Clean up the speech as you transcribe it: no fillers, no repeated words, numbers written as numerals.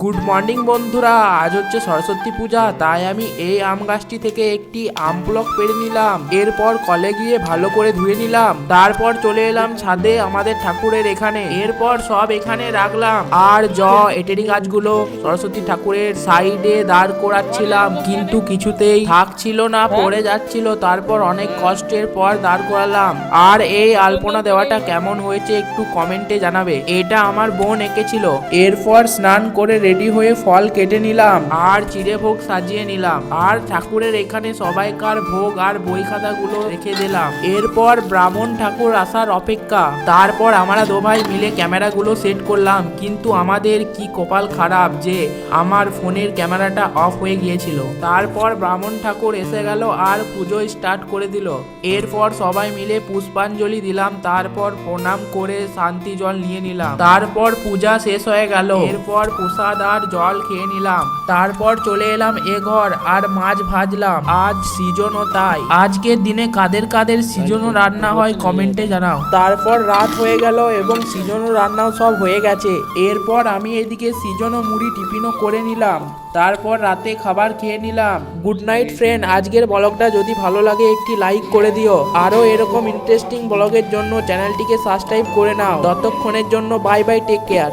Good morning বন্ধুরা, আজ হচ্ছে সরস্বতী পূজা, তাই আমি এই আম গাছটি থেকে একটি আম ব্লক পেড়ে নিলাম। এরপর কলে গিয়ে ভালো করে ধুয়ে নিলাম। তারপর চলে এলাম ছাদে আমাদের ঠাকুরের এখানে। এরপর সব এখানে রাখলাম। আর এটেরি গাছগুলো সরস্বতী ঠাকুরের সাইডে দাঁড় করাচ্ছিলাম, কিন্তু কিছুতেই থাকছিল না, পড়ে যাচ্ছিল। তারপর অনেক কষ্টের পর দাঁড় করালাম। আর এই আলপনা দেওয়াটা কেমন হয়েছে একটু কমেন্টে জানাবে। এটা আমার বোন এঁকেছিল। এরপর স্নান করে রেডি হয়ে ফল কেটে নিলাম আর চিড়ে ভোগ সাজিয়ে নিলাম। আর ঠাকুরের এখানে সবাইকার ভোগ আর বই খাতাগুলো রেখে দিলাম। এরপর ব্রাহ্মণ ঠাকুর আসার অপেক্ষা। তারপর আমরা দু ভাই মিলে ক্যামেরাগুলো সেট করলাম, কিন্তু আমাদের কি কপাল খারাপ যে আমার ফোনের ক্যামেরাটা অফ হয়ে গিয়েছিল। তারপর ব্রাহ্মণ ঠাকুর এসে গেল আর পুজো স্টার্ট করে দিল। এরপর সবাই মিলে পুষ্পাঞ্জলি দিলাম, তারপর প্রণাম করে শান্তি জল নিয়ে নিলাম। তারপর পূজা শেষ হয়ে গেল। এরপর প্রসাদ আর জল খেয়ে নিলাম। তারপর চলে এলাম এ ঘর আর মাছ ভাজলাম। আজ সিজনও, তাই আজকের দিনে কাদের কাদের সিজনও রান্না হয় কমেন্টে জানাও। তারপর রাত হয়ে গেল এবং সিজনও রান্নাও সব হয়ে গেছে। এরপর আমি এদিকে সিজনও মুড়ি টিফিনও করে নিলাম। তারপর রাতে খাবার খেয়ে নিলাম। গুড নাইট ফ্রেন্ড, আজকের ব্লগটা যদি ভালো লাগে একটি লাইক করে দিও। আরো এরকম ইন্টারেস্টিং ব্লগের জন্য চ্যানেলটিকে সাবস্ক্রাইব করে নাও। ততক্ষণের জন্য বাই বাই, টেক কেয়ার।